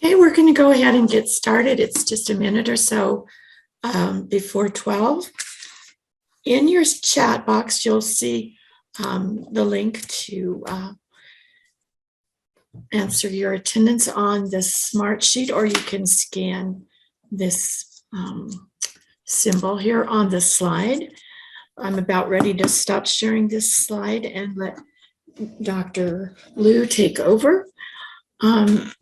Okay, we're going to go ahead and get started. It's just a minute or so before 12. In your chat box, you'll see the link to answer your attendance on the smart sheet, or you can scan this symbol here on the slide. I'm about ready to stop sharing this slide and let Dr. Lieu take over.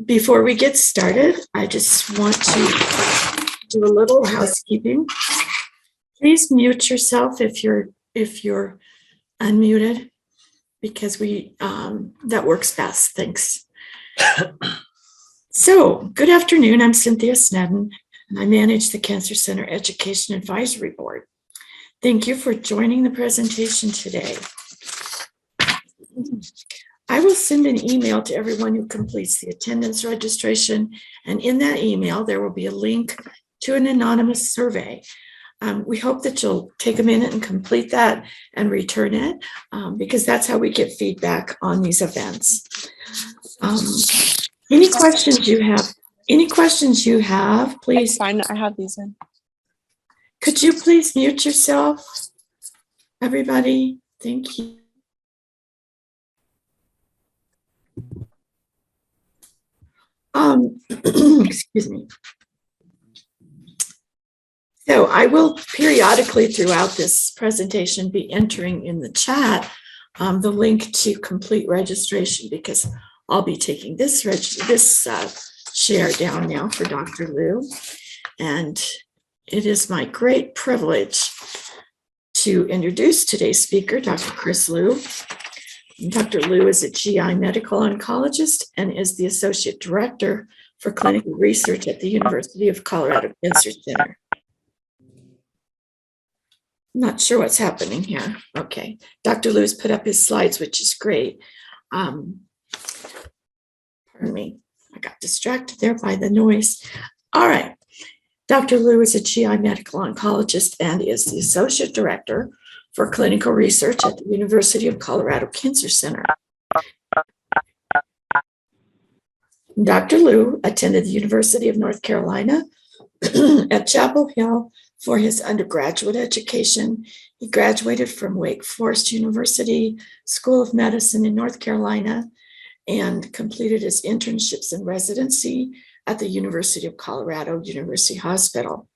Before we get started, I just want to do a little housekeeping. Please mute yourself if you're unmuted, because that works best. Thanks. So, good afternoon. I'm Cynthia Snedden, and I manage the Cancer Center Education Advisory Board. Thank you for joining the presentation today. I will send an email to everyone who completes the attendance registration, and in that email, there will be a link to an anonymous survey. We hope that you'll take a minute and complete that and return it, because that's how we get feedback on these events. Any questions you have? Any questions you have, please? It's fine. I have these in. Could you please mute yourself, everybody? Thank you. Excuse me. So I will periodically throughout this presentation be entering in the chat the link to complete registration, because I'll be taking this share down now for Dr. Lieu. And it is my great privilege to introduce today's speaker, Dr. Chris Lieu. Dr. Lieu is a GI medical oncologist and is the Associate Director for Clinical Research at the University of Colorado Cancer Center. I'm not sure what's happening here. Okay, Dr. Lieu has put up his slides, which is great. Pardon me, I got distracted there by the noise. All right, Dr. Lieu is a GI medical oncologist and is the Associate Director for Clinical Research at the University of Colorado Cancer Center. Dr. Lieu attended the University of North Carolina at Chapel Hill for his undergraduate education. He graduated from Wake Forest University School of Medicine in North Carolina and completed his internships and residency at the University of Colorado University Hospital.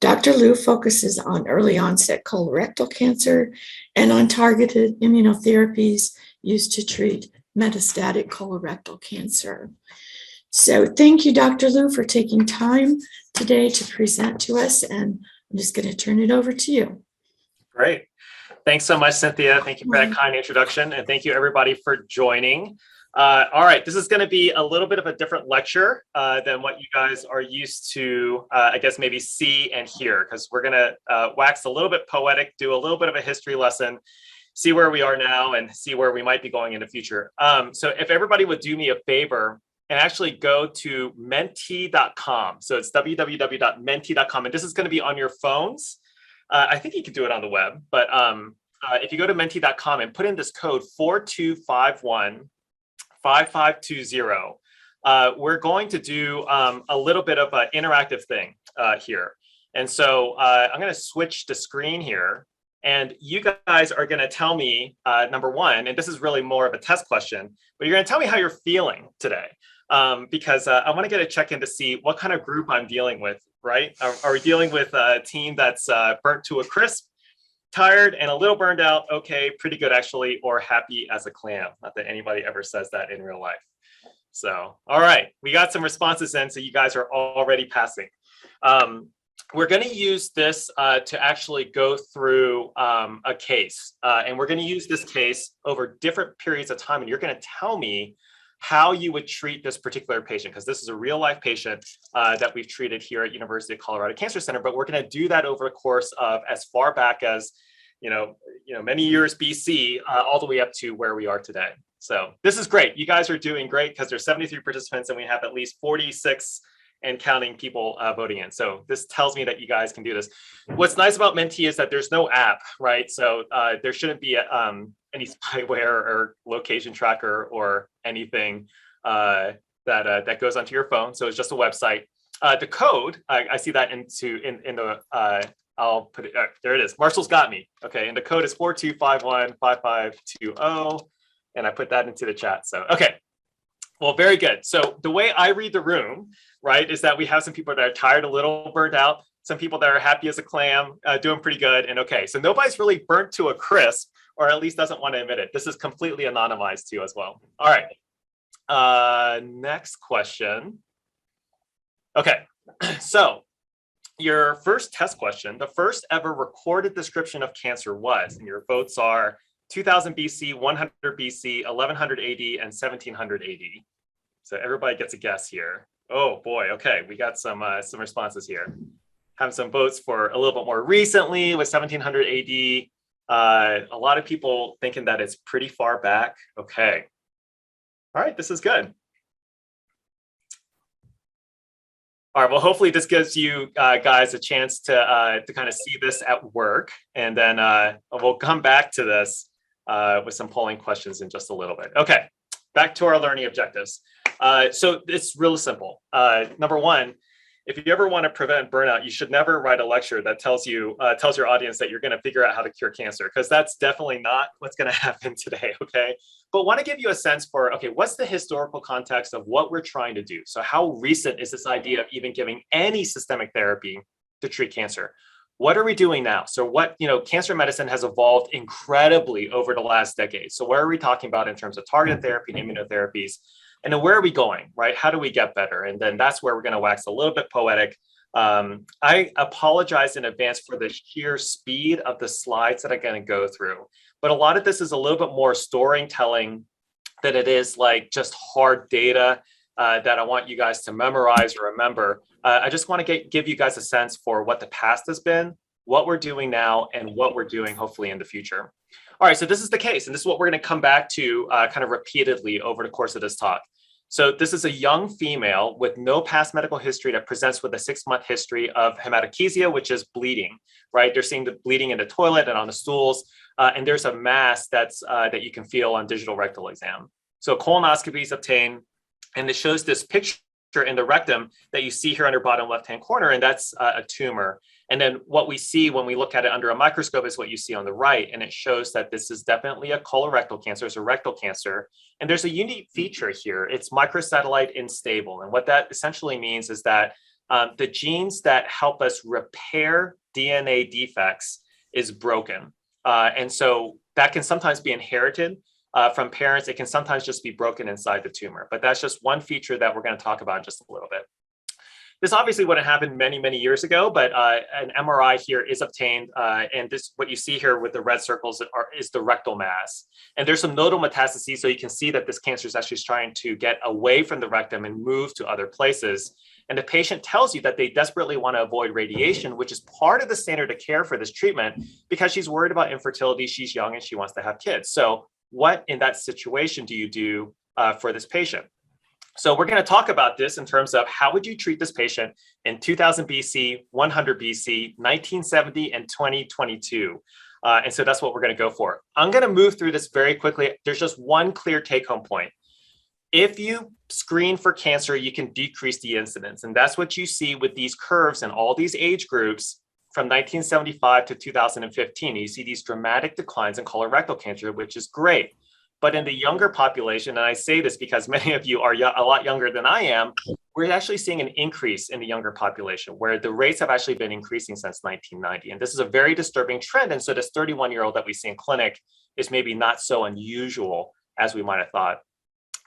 Dr. Lieu focuses on early onset colorectal cancer and on targeted immunotherapies used to treat metastatic colorectal cancer. So thank you, Dr. Lieu, for taking time today to present to us, and I'm just going to turn it over to you. Great. Thanks so much, Cynthia. Thank you for that kind introduction, and thank you everybody for joining. All right, this is going to be a little bit of a different lecture than what you guys are used to, I guess, maybe see and hear, because we're going to wax a little bit poetic, do a little bit of a history lesson, see where we are now and see where we might be going in the future. So if everybody would do me a favor and actually go to menti.com. So it's www.menti.com, and this is going to be on your phones. I think you can do it on the web, but if you go to menti.com and put in this code 4251-5520, we're going to do a little bit of an interactive thing here. And so I'm going to switch the screen here, and you guys are going to tell me, number one, and this is really more of a test question, but you're going to tell me how you're feeling today, because I want to get a check-in to see what kind of group I'm dealing with, right? Are we dealing with a team that's burnt to a crisp, tired and a little burned out, okay, pretty good actually, or happy as a clam? Not that anybody ever says that in real life. So, all right, we got some responses in, so you guys are already passing. We're going to use this to actually go through a case, and we're going to use this case over different periods of time, and you're going to tell me how you would treat this particular patient, because this is a real life patient that we've treated here at University of Colorado Cancer Center, but we're going to do that over the course of as far back as, many years BC, all the way up to where we are today. So this is great. You guys are doing great, because there's 73 participants and we have at least 46 and counting people voting in. So this tells me that you guys can do this. What's nice about Menti is that there's no app, right? So there shouldn't be any spyware or location tracker or anything that goes onto your phone. So it's just a website. The code, I see that in the, I'll put it, there it is. Marshall's got me. Okay, and the code is 42515520. And I put that into the chat. So, okay. Well, very good. So the way I read the room, right, is that we have some people that are tired, a little burnt out, some people that are happy as a clam, doing pretty good. And okay, so nobody's really burnt to a crisp, or at least doesn't want to admit it. This is completely anonymized too as well. All right. Next question. Okay, so your first test question, the first ever recorded description of cancer was, and your votes are 2000 BC, 100 BC, 1100 AD, and 1700 AD. So everybody gets a guess here. Oh boy, okay, we got some responses here. Have some votes for a little bit more recently with 1700 AD. A lot of people thinking that it's pretty far back. Okay, all right, this is good. All right, well, hopefully this gives you guys a chance to kind of see this at work. And then we'll come back to this with some polling questions in just a little bit. Okay, back to our learning objectives. So it's really simple. Number one, if you ever want to prevent burnout, you should never write a lecture that tells your audience that you're going to figure out how to cure cancer, because that's definitely not what's going to happen today, okay? But want to give you a sense for, okay, what's the historical context of what we're trying to do? So how recent is this idea of even giving any systemic therapy to treat cancer? What are we doing now? So cancer medicine has evolved incredibly over the last decade. So what are we talking about in terms of targeted therapy and immunotherapies? And then where are we going, right? How do we get better? And then that's where we're going to wax a little bit poetic. I apologize in advance for the sheer speed of the slides that I'm going to go through. But a lot of this is a little bit more storytelling than it is like just hard data that I want you guys to memorize or remember. I just want to give you guys a sense for what the past has been, what we're doing now, and what we're doing hopefully in the future. All right, so this is the case, and this is what we're going to come back to kind of repeatedly over the course of this talk. So this is a young female with no past medical history that presents with a 6-month history of hematochezia, which is bleeding, right? They're seeing the bleeding in the toilet and on the stools, and there's a mass that you can feel on digital rectal exam. So colonoscopy is obtained, and it shows this picture in the rectum that you see here on your bottom left-hand corner, and that's a tumor. And then what we see when we look at it under a microscope is what you see on the right. And it shows that this is definitely a colorectal cancer, it's a rectal cancer. And there's a unique feature here. It's microsatellite unstable. And what that essentially means is that the genes that help us repair DNA defects is broken. And so that can sometimes be inherited from parents. It can sometimes just be broken inside the tumor. But that's just one feature that we're going to talk about in just a little bit. This obviously wouldn't happen many, many years ago, but an MRI here is obtained. And this, what you see here with the red circles is the rectal mass. And there's some nodal metastases, so you can see that this cancer is actually trying to get away from the rectum and move to other places. And the patient tells you that they desperately want to avoid radiation, which is part of the standard of care for this treatment, because she's worried about infertility, she's young, and she wants to have kids. So what in that situation do you do for this patient? So we're going to talk about this in terms of how would you treat this patient in 2000 BC, 100 BC, 1970, and 2022. And so that's what we're going to go for. I'm going to move through this very quickly. There's just one clear take-home point. If you screen for cancer, you can decrease the incidence. And that's what you see with these curves in all these age groups from 1975 to 2015. You see these dramatic declines in colorectal cancer, which is great. But in the younger population, and I say this because many of you are a lot younger than I am, we're actually seeing an increase in the younger population where the rates have actually been increasing since 1990. And this is a very disturbing trend. And so this 31-year-old that we see in clinic is maybe not so unusual as we might have thought.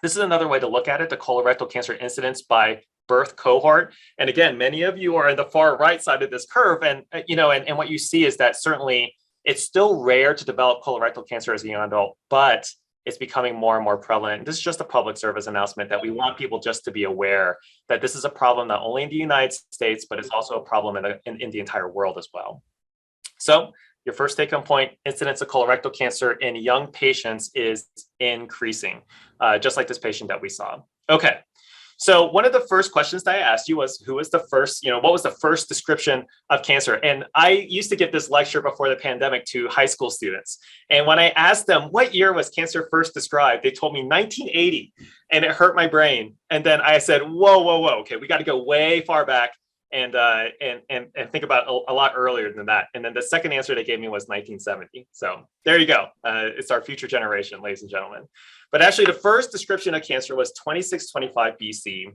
This is another way to look at it, the colorectal cancer incidence by birth cohort. And again, many of you are in the far right side of this curve. And, and what you see is that certainly it's still rare to develop colorectal cancer as a young adult, but it's becoming more and more prevalent. This is just a public service announcement that we want people just to be aware that this is a problem not only in the United States, but it's also a problem in the entire world as well. So your first take-home point, incidence of colorectal cancer in young patients is increasing, just like this patient that we saw. Okay, So one of the first questions that I asked you was, who was the first, what was the first description of cancer? And I used to give this lecture before the pandemic to high school students. And when I asked them, what year was cancer first described? They told me 1980, and it hurt my brain. And then I said, whoa. Okay, we got to go way far back and think about a lot earlier than that. And then the second answer they gave me was 1970. So there you go. It's our future generation, ladies and gentlemen. But actually, the first description of cancer was 2625 BC,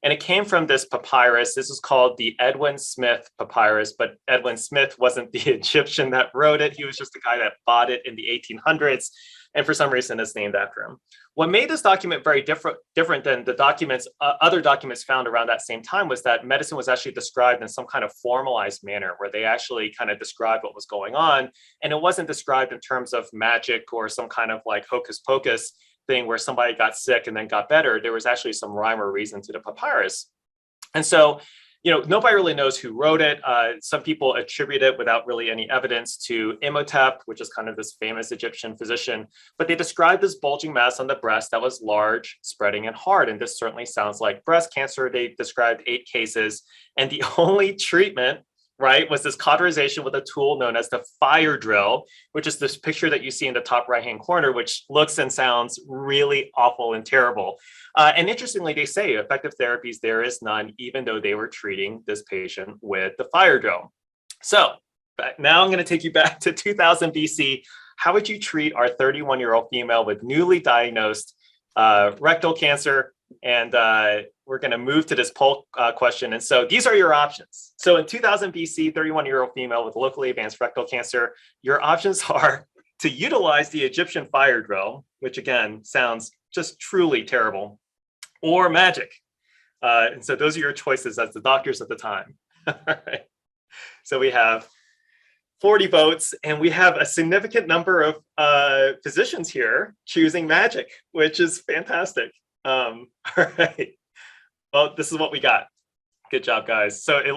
and it came from this papyrus. This is called the Edwin Smith papyrus, but Edwin Smith wasn't the Egyptian that wrote it. He was just the guy that bought it in the 1800s, and for some reason, it's named after him. What made this document very different than the documents, other documents found around that same time, was that medicine was actually described in some kind of formalized manner, where they actually kind of described what was going on, and it wasn't described in terms of magic or some kind of like hocus pocus thing where somebody got sick and then got better. There was actually some rhyme or reason to the papyrus. And so, nobody really knows who wrote it. Some people attribute it without really any evidence to Imhotep, which is kind of this famous Egyptian physician. But they described this bulging mass on the breast that was large, spreading, and hard. And this certainly sounds like breast cancer. They described 8 cases. And the only treatment, right, was this cauterization with a tool known as the fire drill, which is this picture that you see in the top right-hand corner, which looks and sounds really awful and terrible. And interestingly, they say effective therapies, there is none, even though they were treating this patient with the fire drill. So now I'm going to take you back to 2000 BC. How would you treat our 31-year-old female with newly diagnosed rectal cancer? And we're going to move to this poll question. And so these are your options. So in 2000 BC, 31-year-old female with locally advanced rectal cancer, your options are to utilize the Egyptian fire drill, which again sounds just truly terrible, or magic. And so those are your choices as the doctors at the time. All right. So we have 40 votes, and we have a significant number of physicians here choosing magic, which is fantastic. All right. Well, this is what we got. Good job, guys. So it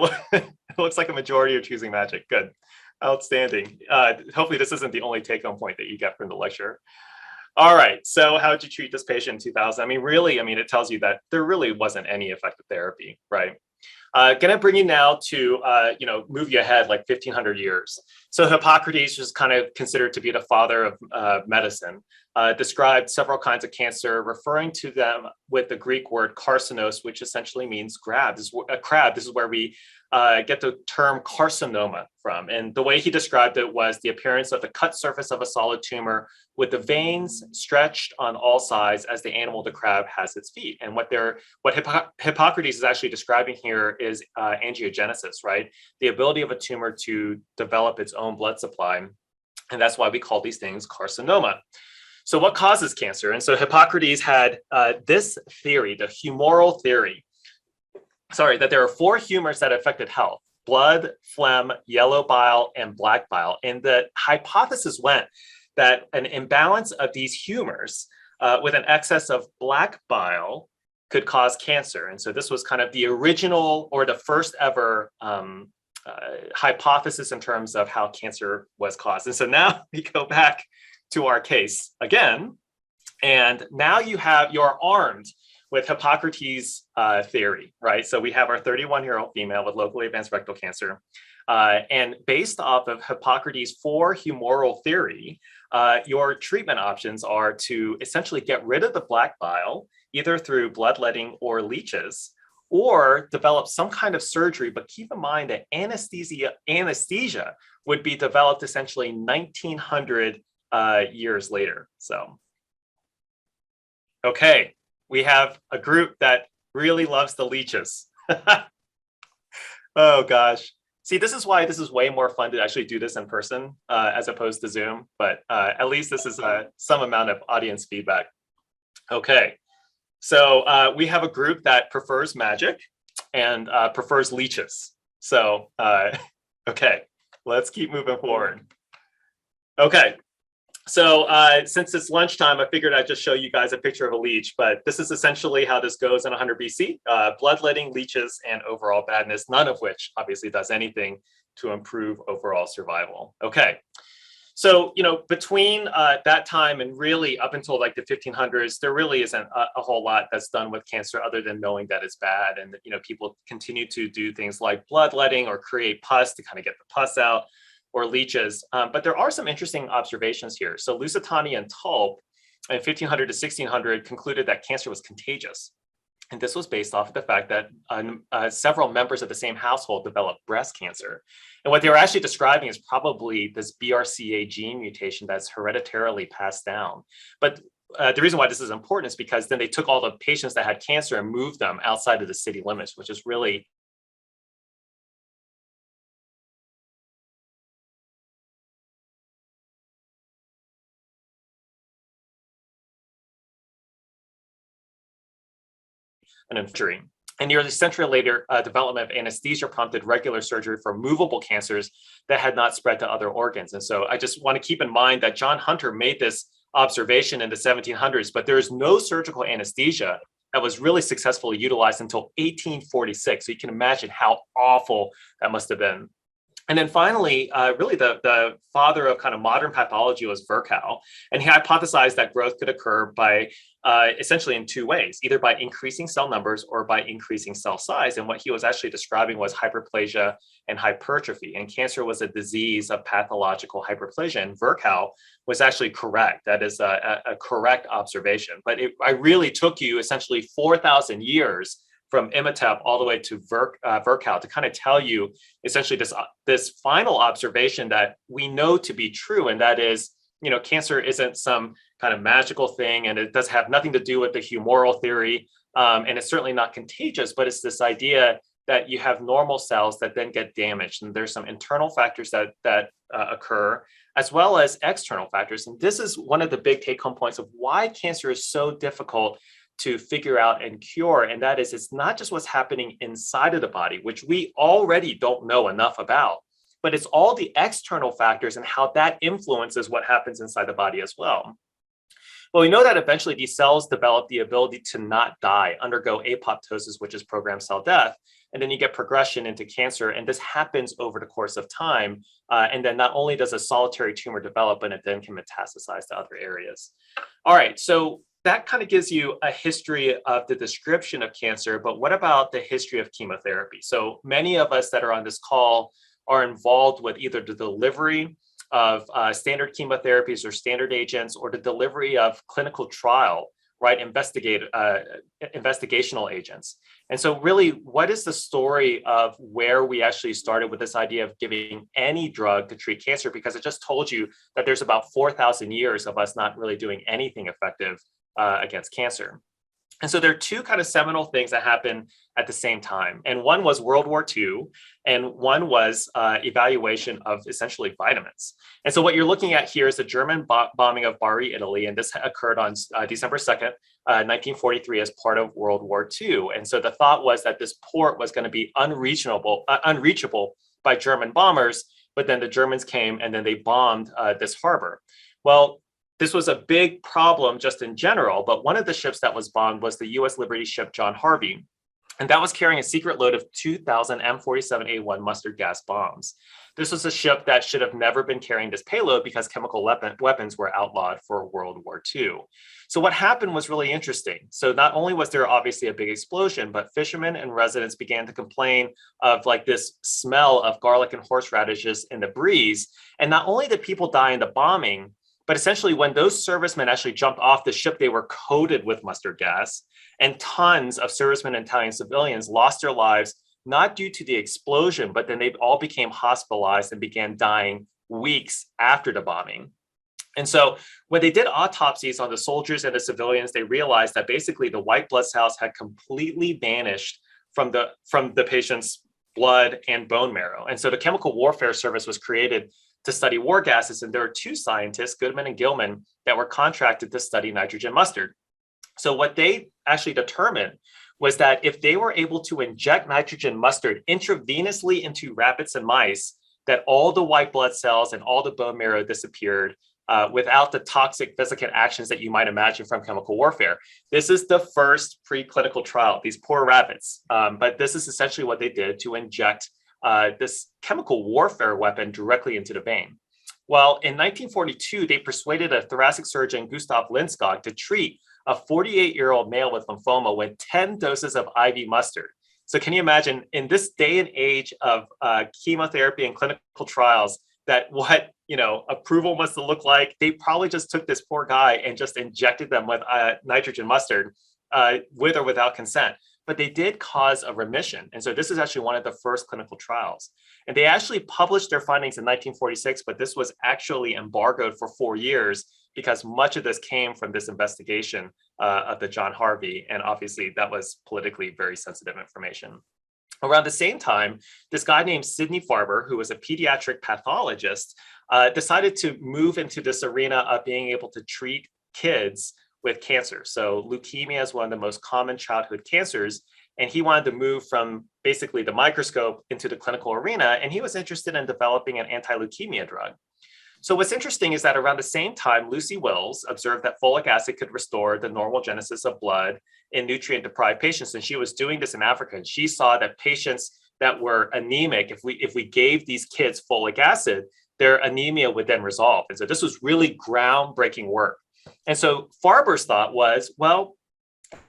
looks like a majority are choosing magic. Good. Outstanding. Hopefully this isn't the only take-home point that you get from the lecture. All right. So how did you treat this patient in 2000? Really, it tells you that there really wasn't any effective therapy, right? Going to bring you now to, move you ahead like 1500 years. So Hippocrates was kind of considered to be the father of medicine, described several kinds of cancer, referring to them with the Greek word carcinos, which essentially means crab. This is where we get the term carcinoma from. And the way he described it was the appearance of the cut surface of a solid tumor with the veins stretched on all sides as the animal, the crab, has its feet. And what Hippocrates is actually describing here is angiogenesis, right? The ability of a tumor to develop its own blood supply. And that's why we call these things carcinoma. So what causes cancer? And so Hippocrates had this theory, the humoral theory, that there are 4 humors that affected health: blood, phlegm, yellow bile, and black bile. And the hypothesis went that an imbalance of these humors with an excess of black bile could cause cancer. And so this was kind of the original, or the first ever hypothesis in terms of how cancer was caused. And so now we go back to our case again, and now you're armed with Hippocrates' theory, right? So we have our 31-year-old female with locally advanced rectal cancer. And based off of Hippocrates' 4 humoral theory, your treatment options are to essentially get rid of the black bile, either through bloodletting or leeches, or develop some kind of surgery. But keep in mind that anesthesia would be developed essentially 1900 years later. So, okay, we have a group that really loves the leeches. Oh gosh. See, this is why this is way more fun to actually do this in person as opposed to Zoom, but at least this is some amount of audience feedback. Okay, so we have a group that prefers magic and prefers leeches. So, okay, let's keep moving forward. Okay. So since it's lunchtime, I figured I'd just show you guys a picture of a leech, but this is essentially how this goes in 100 BC, bloodletting, leeches, and overall badness, none of which obviously does anything to improve overall survival. Okay, So, between that time and really up until like the 1500s, there really isn't a whole lot that's done with cancer other than knowing that it's bad. And, people continue to do things like bloodletting or create pus to kind of get the pus out or leeches. But there are some interesting observations here. So Lusitani and Tulp in 1500 to 1600 concluded that cancer was contagious. And this was based off of the fact that several members of the same household developed breast cancer. And what they were actually describing is probably this BRCA gene mutation that's hereditarily passed down. But the reason why this is important is because then they took all the patients that had cancer and moved them outside of the city limits, which is really an injury. And nearly a century later, development of anesthesia prompted regular surgery for movable cancers that had not spread to other organs. And so I just want to keep in mind that John Hunter made this observation in the 1700s, but there is no surgical anesthesia that was really successfully utilized until 1846. So you can imagine how awful that must have been. And then finally, really the father of kind of modern pathology was Virchow. And he hypothesized that growth could occur by essentially in two ways, either by increasing cell numbers or by increasing cell size. And what he was actually describing was hyperplasia and hypertrophy. And cancer was a disease of pathological hyperplasia. And Virchow was actually correct. That is a correct observation. But I really took you essentially 4,000 years from Imhotep all the way to Virchow to kind of tell you essentially this final observation that we know to be true, and that is, cancer isn't some kind of magical thing, and it does have nothing to do with the humoral theory, and it's certainly not contagious, but it's this idea that you have normal cells that then get damaged, and there's some internal factors that occur, as well as external factors. And this is one of the big take-home points of why cancer is so difficult to figure out and cure. And that is, it's not just what's happening inside of the body, which we already don't know enough about, but it's all the external factors and how that influences what happens inside the body as well. Well, we know that eventually these cells develop the ability to not die, undergo apoptosis, which is programmed cell death, and then you get progression into cancer. And this happens over the course of time. And then not only does a solitary tumor develop, but it then can metastasize to other areas. All right, so that kind of gives you a history of the description of cancer, but what about the history of chemotherapy? So many of us that are on this call are involved with either the delivery of standard chemotherapies or standard agents, or the delivery of clinical trial, right, investigational agents. And so really, what is the story of where we actually started with this idea of giving any drug to treat cancer? Because I just told you that there's about 4,000 years of us not really doing anything effective against cancer. And so there are two kind of seminal things that happened at the same time. And one was World War II, and one was evaluation of essentially vitamins. And so what you're looking at here is the German bombing of Bari, Italy. And this occurred on December 2nd, 1943 as part of World War II. And so the thought was that this port was going to be unreachable by German bombers, but then the Germans came and then they bombed this harbor. Well, this was a big problem just in general, but one of the ships that was bombed was the U.S. Liberty ship John Harvey, and that was carrying a secret load of 2,000 M47A1 mustard gas bombs. This was a ship that should have never been carrying this payload because chemical weapons were outlawed for World War II. So what happened was really interesting. So not only was there obviously a big explosion, but fishermen and residents began to complain of like this smell of garlic and horseradishes in the breeze. And not only did people die in the bombing, but essentially, when those servicemen actually jumped off the ship, they were coated with mustard gas, and tons of servicemen and Italian civilians lost their lives, not due to the explosion, but then they all became hospitalized and began dying weeks after the bombing. And so when they did autopsies on the soldiers and the civilians, they realized that basically the white blood cells had completely vanished from the patient's blood and bone marrow. And so the Chemical Warfare Service was created to study war gases. And there are two scientists, Goodman and Gilman, that were contracted to study nitrogen mustard. So what they actually determined was that if they were able to inject nitrogen mustard intravenously into rabbits and mice, that all the white blood cells and all the bone marrow disappeared without the toxic physical actions that you might imagine from chemical warfare. This is the first preclinical trial, these poor rabbits. But this is essentially what they did to inject this chemical warfare weapon directly into the vein. Well, in 1942, they persuaded a thoracic surgeon, Gustav Lindskog, to treat a 48-year-old male with lymphoma with 10 doses of IV mustard. So can you imagine, in this day and age of chemotherapy and clinical trials, that what approval must look like? They probably just took this poor guy and just injected them with nitrogen mustard, with or without consent. But they did cause a remission. And so this is actually one of the first clinical trials. And they actually published their findings in 1946, but this was actually embargoed for 4 years because much of this came from this investigation of the John Harvey. And obviously that was politically very sensitive information. Around the same time, this guy named Sidney Farber, who was a pediatric pathologist, decided to move into this arena of being able to treat kids with cancer. So leukemia is one of the most common childhood cancers, and he wanted to move from basically the microscope into the clinical arena, and he was interested in developing an anti-leukemia drug. So what's interesting is that around the same time, Lucy Wills observed that folic acid could restore the normal genesis of blood in nutrient-deprived patients, and she was doing this in Africa, and she saw that patients that were anemic, if we gave these kids folic acid, their anemia would then resolve. And so this was really groundbreaking work. And so Farber's thought was, well,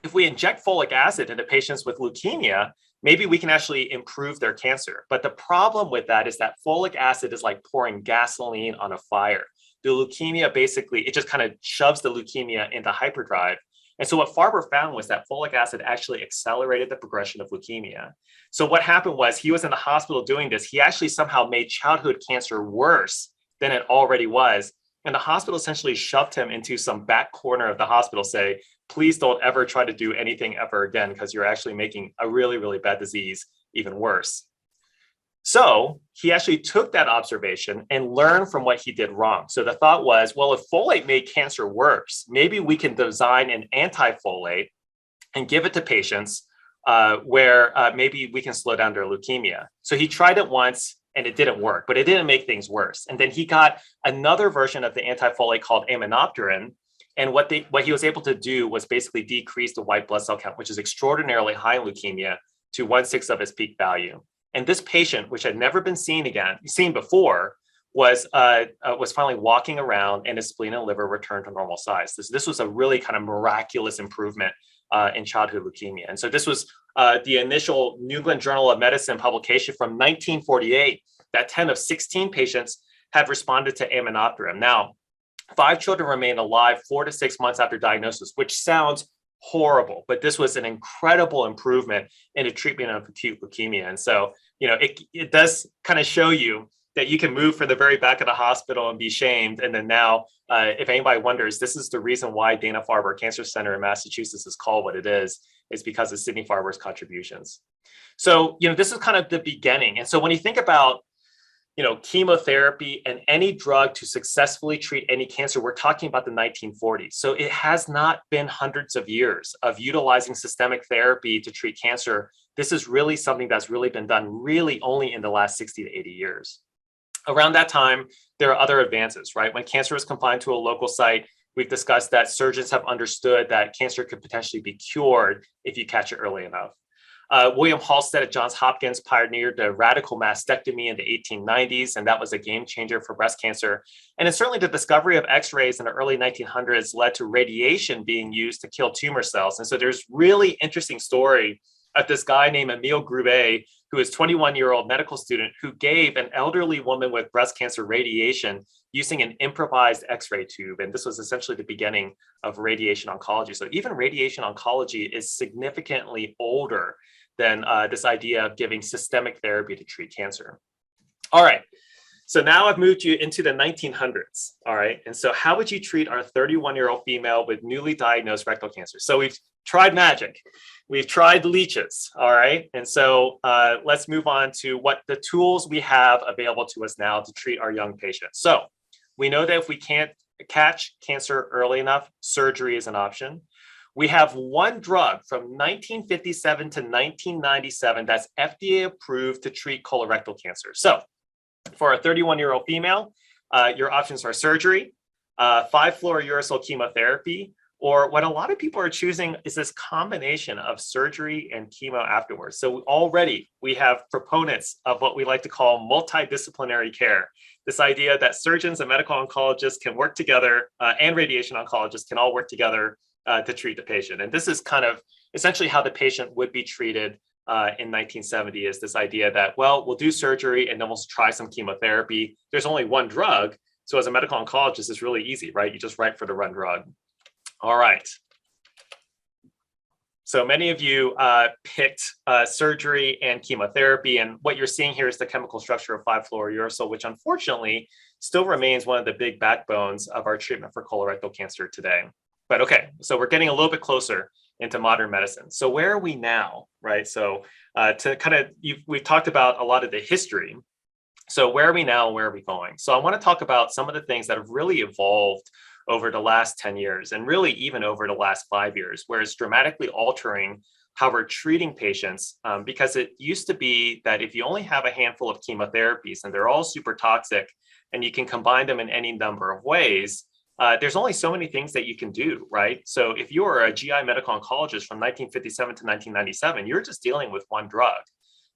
if we inject folic acid into patients with leukemia, maybe we can actually improve their cancer. But the problem with that is that folic acid is like pouring gasoline on a fire. The leukemia basically, it just kind of shoves the leukemia into hyperdrive. And so what Farber found was that folic acid actually accelerated the progression of leukemia. So what happened was he was in the hospital doing this. He actually somehow made childhood cancer worse than it already was. And the hospital essentially shoved him into some back corner of the hospital, say, please don't ever try to do anything ever again, because you're actually making a really, really bad disease even worse. So he actually took that observation and learned from what he did wrong. So the thought was, well, if folate made cancer worse, maybe we can design an anti-folate and give it to patients where maybe we can slow down their leukemia. So he tried it once and it didn't work, but it didn't make things worse. And then he got another version of the anti-folate called aminopterin. And what he was able to do was basically decrease the white blood cell count, which is extraordinarily high in leukemia, to 1/6 of its peak value. And this patient, which had never been seen before, was finally walking around, and his spleen and liver returned to normal size. This was a really kind of miraculous improvement in childhood leukemia. And so this was the initial New England Journal of Medicine publication from 1948, that 10 of 16 patients had responded to aminopterin. Now, 5 children remained alive 4 to 6 months after diagnosis, which sounds horrible, but this was an incredible improvement in the treatment of acute leukemia. And so, it does kind of show you that you can move from the very back of the hospital and be shamed. And then now, if anybody wonders, this is the reason why Dana-Farber Cancer Center in Massachusetts is called what it is because of Sidney Farber's contributions. So, this is kind of the beginning. And so when you think about chemotherapy and any drug to successfully treat any cancer, we're talking about the 1940s. So it has not been hundreds of years of utilizing systemic therapy to treat cancer. This is really something that's really been done really only in the last 60 to 80 years. Around that time, there are other advances, right? When cancer is confined to a local site, we've discussed that surgeons have understood that cancer could potentially be cured if you catch it early enough. William Halsted at Johns Hopkins pioneered the radical mastectomy in the 1890s, and that was a game changer for breast cancer. And then certainly the discovery of X-rays in the early 1900s led to radiation being used to kill tumor cells. And so there's really interesting story of this guy named Emile Grube, who is a 21-year-old medical student who gave an elderly woman with breast cancer radiation using an improvised X-ray tube. And this was essentially the beginning of radiation oncology. So even radiation oncology is significantly older than this idea of giving systemic therapy to treat cancer. All right, so now I've moved you into the 1900s, all right? And so how would you treat our 31-year-old female with newly diagnosed rectal cancer? So we've tried magic, we've tried leeches, all right? And so let's move on to what the tools we have available to us now to treat our young patients. So we know that if we can't catch cancer early enough, surgery is an option. We have one drug from 1957 to 1997 that's FDA approved to treat colorectal cancer. So for a 31-year-old female, your options are surgery, 5-fluorouracil chemotherapy, or what a lot of people are choosing is this combination of surgery and chemo afterwards. So already we have proponents of what we like to call multidisciplinary care. This idea that surgeons and medical oncologists can work together and radiation oncologists can all work together to treat the patient. And this is kind of essentially how the patient would be treated in 1970, is this idea that, well, we'll do surgery and then we'll try some chemotherapy. There's only one drug. So as a medical oncologist, it's really easy, right? You just write for the one drug. All right. So many of you picked surgery and chemotherapy, and what you're seeing here is the chemical structure of 5-fluorouracil, which unfortunately still remains one of the big backbones of our treatment for colorectal cancer today. But okay, so we're getting a little bit closer into modern medicine. So where are we now, right? So to kind of, we've talked about a lot of the history. So where are we now and where are we going? So I want to talk about some of the things that have really evolved over the last 10 years and really even over the last 5 years, where it's dramatically altering how we're treating patients, because it used to be that if you only have a handful of chemotherapies and they're all super toxic and you can combine them in any number of ways, there's only so many things that you can do, right? So if you were a GI medical oncologist from 1957 to 1997, you're just dealing with one drug.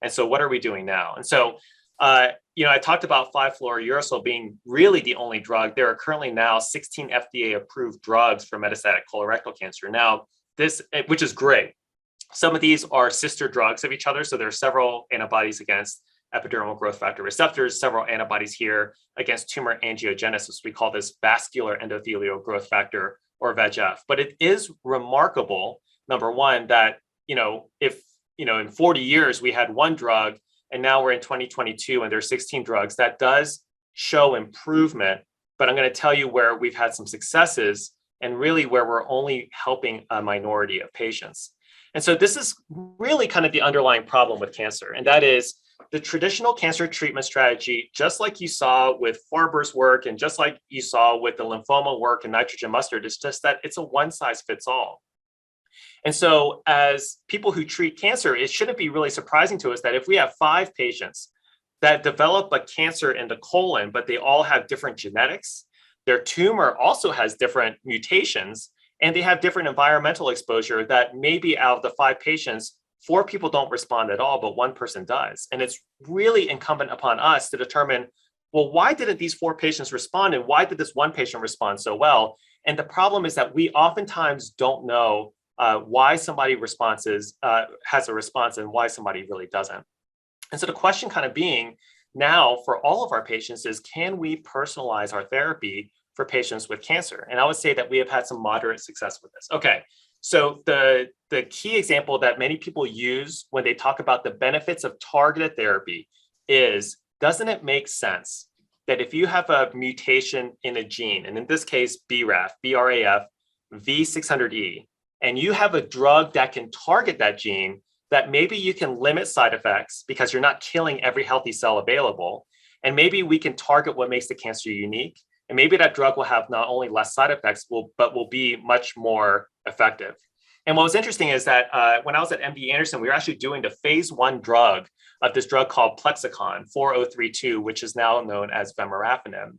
And so what are we doing now? And so I talked about 5-fluorouracil being really the only drug. There are currently now 16 FDA-approved drugs for metastatic colorectal cancer. Now, this, which is great. Some of these are sister drugs of each other. So there are several antibodies against epidermal growth factor receptors, several antibodies here against tumor angiogenesis. We call this vascular endothelial growth factor, or VEGF. But it is remarkable, number one, that, if, in 40 years we had one drug, and now we're in 2022 and there's 16 drugs, that does show improvement. But I'm going to tell you where we've had some successes and really where we're only helping a minority of patients. And so this is really kind of the underlying problem with cancer. And that is the traditional cancer treatment strategy, just like you saw with Farber's work and just like you saw with the lymphoma work and nitrogen mustard, it's just that it's a one size fits all. And so as people who treat cancer, it shouldn't be really surprising to us that if we have 5 patients that develop a cancer in the colon, but they all have different genetics, their tumor also has different mutations, and they have different environmental exposure, that maybe out of the 5 patients, 4 people don't respond at all, but 1 person does. And it's really incumbent upon us to determine, well, why didn't these 4 patients respond? And why did this 1 patient respond so well? And the problem is that we oftentimes don't know why somebody has a response and why somebody really doesn't. And so the question kind of being now for all of our patients is, can we personalize our therapy for patients with cancer? And I would say that we have had some moderate success with this. Okay, so the key example that many people use when they talk about the benefits of targeted therapy is, doesn't it make sense that if you have a mutation in a gene, and in this case, BRAF, BRAF, V600E, and you have a drug that can target that gene, that maybe you can limit side effects because you're not killing every healthy cell available. And maybe we can target what makes the cancer unique. And maybe that drug will have not only less side effects, but will be much more effective. And what was interesting is that when I was at MD Anderson, we were actually doing the phase 1 drug of this drug called Plexicon 4032, which is now known as vemurafenib.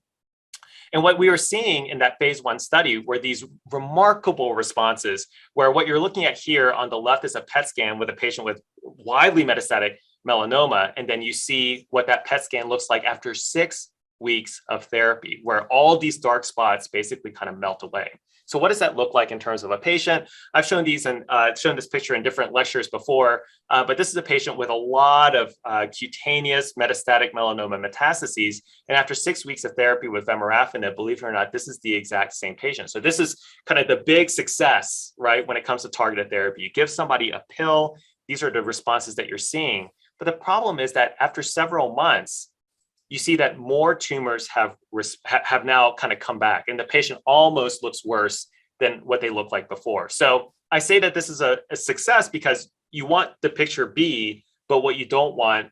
And what we were seeing in that phase 1 study were these remarkable responses, where what you're looking at here on the left is a PET scan with a patient with widely metastatic melanoma. And then you see what that PET scan looks like after 6 weeks of therapy, where all these dark spots basically kind of melt away. So what does that look like in terms of a patient? I've shown these and shown this picture in different lectures before, but this is a patient with a lot of cutaneous metastatic melanoma metastases. And after 6 weeks of therapy with vemurafenib, believe it or not, this is the exact same patient. So this is kind of the big success, right, when it comes to targeted therapy. You give somebody a pill, these are the responses that you're seeing. But the problem is that after several months, you see that more tumors have now kind of come back, and the patient almost looks worse than what they looked like before. So I say that this is a success because you want the picture B, but what you don't want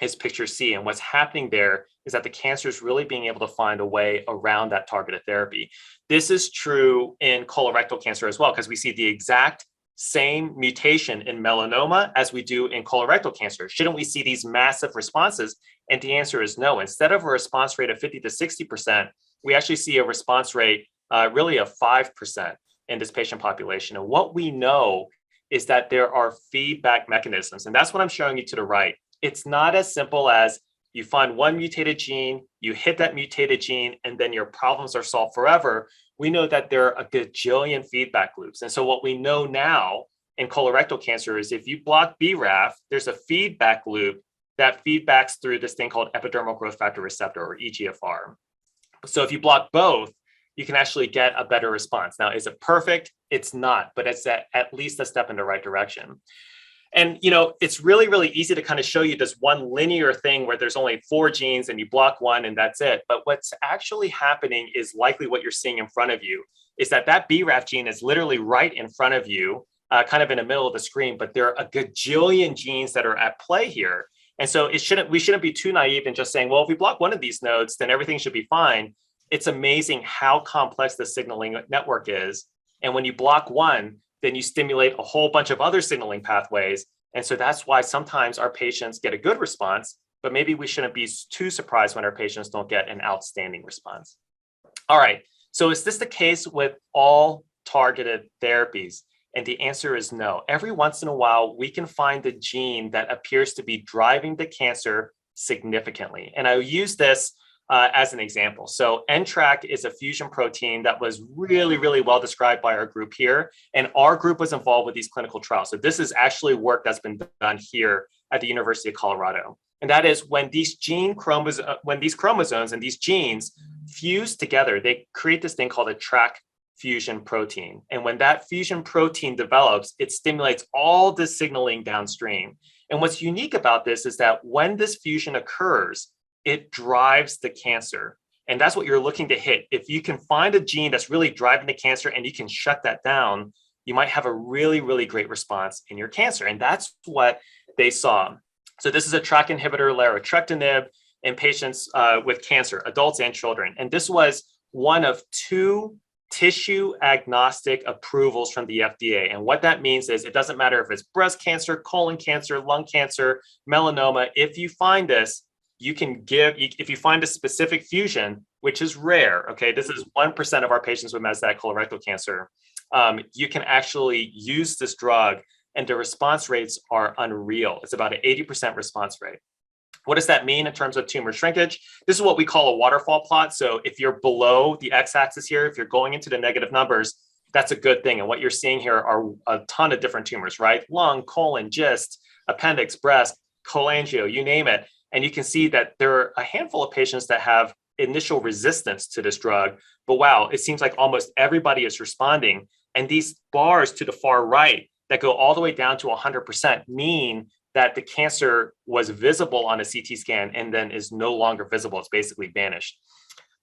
is picture C. And what's happening there is that the cancer is really being able to find a way around that targeted therapy. This is true in colorectal cancer as well, because we see the exact same mutation in melanoma as we do in colorectal cancer. Shouldn't we see these massive responses? And the answer is no. Instead of a response rate of 50 to 60%, we actually see a response rate really of 5%. in this patient population. And what we know is that there are feedback mechanisms. And that's what I'm showing you to the right. It's not as simple as you find one mutated gene, you hit that mutated gene, and then your problems are solved forever. We know that there are a gajillion feedback loops. And so what we know now in colorectal cancer is if you block BRAF, there's a feedback loop that feedbacks through this thing called epidermal growth factor receptor, or EGFR. So if you block both, you can actually get a better response. Now, is it perfect? It's not, but it's at least a step in the right direction. And, it's really, really easy to kind of show you this one linear thing where there's only 4 genes and you block one and that's it. But what's actually happening is likely what you're seeing in front of you is that BRAF gene is literally right in front of you, kind of in the middle of the screen, but there are a gajillion genes that are at play here. And so we shouldn't be too naive in just saying, well, if we block one of these nodes, then everything should be fine. It's amazing how complex the signaling network is. And when you block one, then you stimulate a whole bunch of other signaling pathways. And so that's why sometimes our patients get a good response, but maybe we shouldn't be too surprised when our patients don't get an outstanding response. All right, so is this the case with all targeted therapies? And the answer is no. Every once in a while, we can find the gene that appears to be driving the cancer significantly. And I'll use this as an example. So NTRK is a fusion protein that was really, really well described by our group here. And our group was involved with these clinical trials. So this is actually work that's been done here at the University of Colorado. And that is when these chromosomes and these genes fuse together, they create this thing called a TRK fusion protein. And when that fusion protein develops, it stimulates all this signaling downstream. And what's unique about this is that when this fusion occurs, it drives the cancer. And that's what you're looking to hit. If you can find a gene that's really driving the cancer and you can shut that down, you might have a really, really great response in your cancer. And that's what they saw. So this is a TRK inhibitor, larotrectinib, in patients with cancer, adults and children. And this was one of 2 tissue agnostic approvals from the FDA. And what that means is it doesn't matter if it's breast cancer, colon cancer, lung cancer, melanoma. If you find this, you can if you find a specific fusion, which is rare, okay, this is 1% of our patients with metastatic colorectal cancer, you can actually use this drug and the response rates are unreal. It's about an 80% response rate. What does that mean in terms of tumor shrinkage? This is what we call a waterfall plot. So if you're below the x-axis here, if you're going into the negative numbers, that's a good thing. And what you're seeing here are a ton of different tumors, right? Lung, colon, GIST, appendix, breast, cholangio, you name it. And you can see that there are a handful of patients that have initial resistance to this drug, but wow, it seems like almost everybody is responding. And these bars to the far right that go all the way down to 100% mean that the cancer was visible on a CT scan and then is no longer visible. It's basically vanished.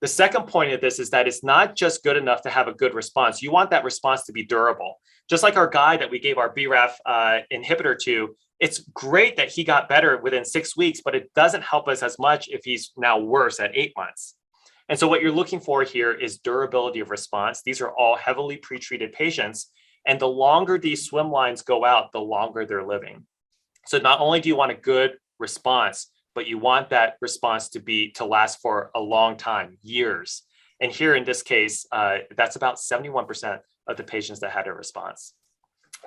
The second point of this is that it's not just good enough to have a good response. You want that response to be durable. Just like our guy that we gave our BRAF inhibitor to, it's great that he got better within 6 weeks, but it doesn't help us as much if he's now worse at 8 months. And so what you're looking for here is durability of response. These are all heavily pretreated patients. And the longer these swim lines go out, the longer they're living. So not only do you want a good response, but you want that response to last for a long time, years. And here in this case, that's about 71% of the patients that had a response.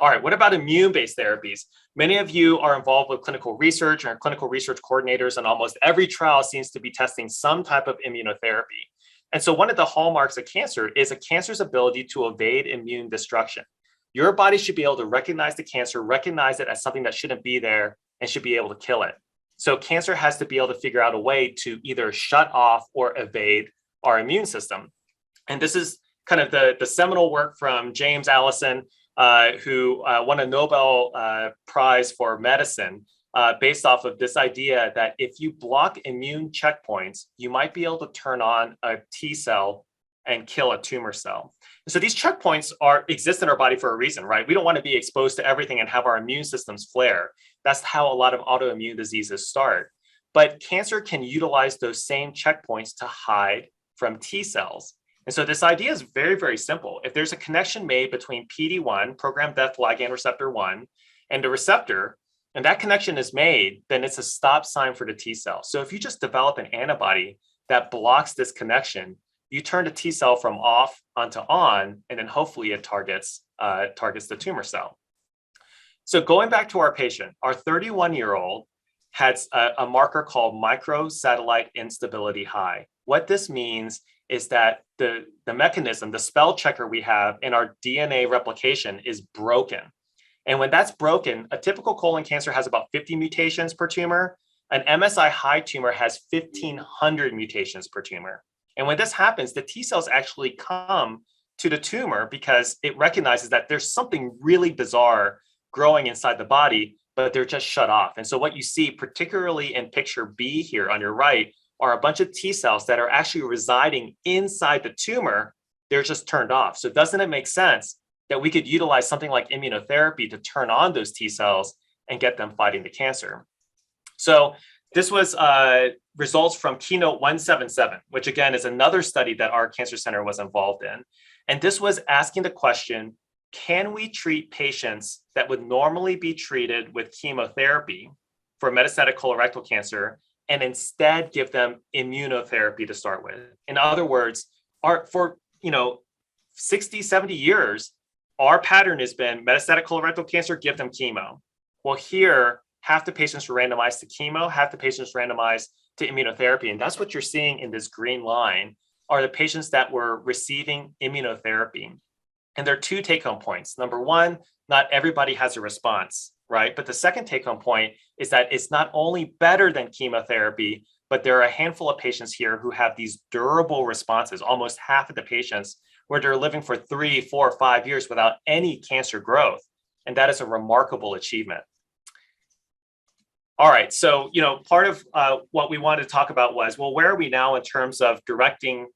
All right, what about immune-based therapies? Many of you are involved with clinical research and are clinical research coordinators, and almost every trial seems to be testing some type of immunotherapy. And so one of the hallmarks of cancer is a cancer's ability to evade immune destruction. Your body should be able to recognize the cancer, recognize it as something that shouldn't be there, and should be able to kill it. So cancer has to be able to figure out a way to either shut off or evade our immune system. And this is kind of the seminal work from James Allison, who won a Nobel Prize for medicine based off of this idea that if you block immune checkpoints, you might be able to turn on a T cell and kill a tumor cell. So these checkpoints exist in our body for a reason, right? We don't want to be exposed to everything and have our immune systems flare. That's how a lot of autoimmune diseases start. But cancer can utilize those same checkpoints to hide from T cells. And so this idea is very, very simple. If there's a connection made between PD-1, programmed death ligand receptor 1, and the receptor, and that connection is made, then it's a stop sign for the T cell. So if you just develop an antibody that blocks this connection, you turn the T cell from off onto on, and then hopefully it targets the tumor cell. So going back to our patient, our 31-year-old had a marker called microsatellite instability high. What this means is that the mechanism, the spell checker we have in our DNA replication is broken. And when that's broken, a typical colon cancer has about 50 mutations per tumor. An MSI high tumor has 1,500 mutations per tumor. And when this happens, the T cells actually come to the tumor because it recognizes that there's something really bizarre growing inside the body, but they're just shut off. And so what you see, particularly in picture B here on your right, are a bunch of T cells that are actually residing inside the tumor. They're just turned off. So doesn't it make sense that we could utilize something like immunotherapy to turn on those T cells and get them fighting the cancer? So this was results from Keynote 177, which again is another study that our cancer center was involved in. And this was asking the question, can we treat patients that would normally be treated with chemotherapy for metastatic colorectal cancer and instead give them immunotherapy to start with? In other words, for 60, 70 years, our pattern has been metastatic colorectal cancer, give them chemo. Well, here, half the patients were randomized to chemo, half the patients randomized to immunotherapy. And that's what you're seeing in this green line are the patients that were receiving immunotherapy. And there are two take-home points. Number one, not everybody has a response, right? But the second take-home point is that it's not only better than chemotherapy, but there are a handful of patients here who have these durable responses, almost half of the patients, where they're living for 3, 4, 5 years without any cancer growth. And that is a remarkable achievement. All right, so part of what we wanted to talk about was, well, where are we now in terms of directing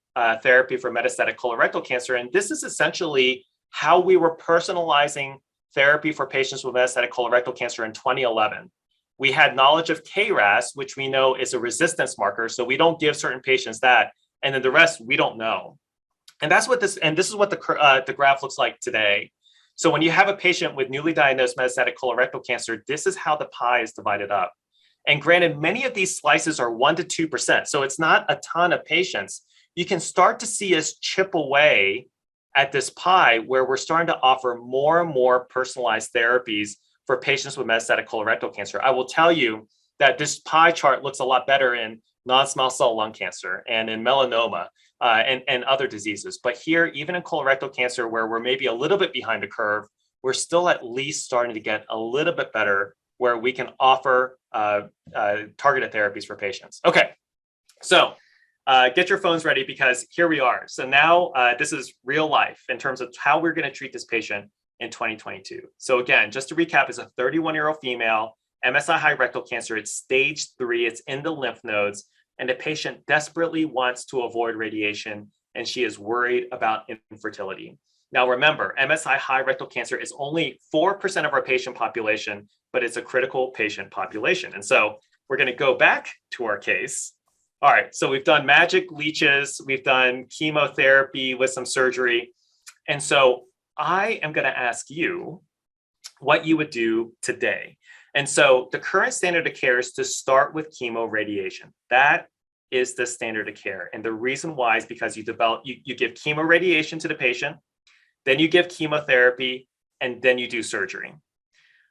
therapy for metastatic colorectal cancer? And this is essentially how we were personalizing therapy for patients with metastatic colorectal cancer in 2011. We had knowledge of KRAS, which we know is a resistance marker, so we don't give certain patients that, and then the rest we don't know. And this is what the graph looks like today. So when you have a patient with newly diagnosed metastatic colorectal cancer, this is how the pie is divided up. And granted, many of these slices are 1% to 2%, so it's not a ton of patients. You can start to see us chip away at this pie where we're starting to offer more and more personalized therapies for patients with metastatic colorectal cancer. I will tell you that this pie chart looks a lot better in non-small cell lung cancer and in melanoma and other diseases. But here, even in colorectal cancer, where we're maybe a little bit behind the curve, we're still at least starting to get a little bit better where we can offer targeted therapies for patients. Okay, so get your phones ready because here we are. So now this is real life in terms of how we're going to treat this patient in 2022. So again, just to recap, is a 31-year-old female, MSI high rectal cancer. It's stage 3. It's in the lymph nodes. And the patient desperately wants to avoid radiation, and she is worried about infertility. Now, remember, MSI high rectal cancer is only 4% of our patient population, but it's a critical patient population. And so we're going to go back to our case. All right, so we've done magic leeches, we've done chemotherapy with some surgery. And so I am going to ask you what you would do today. And so the current standard of care is to start with chemoradiation. That is the standard of care. And the reason why is because you give chemoradiation to the patient, then you give chemotherapy, and then you do surgery.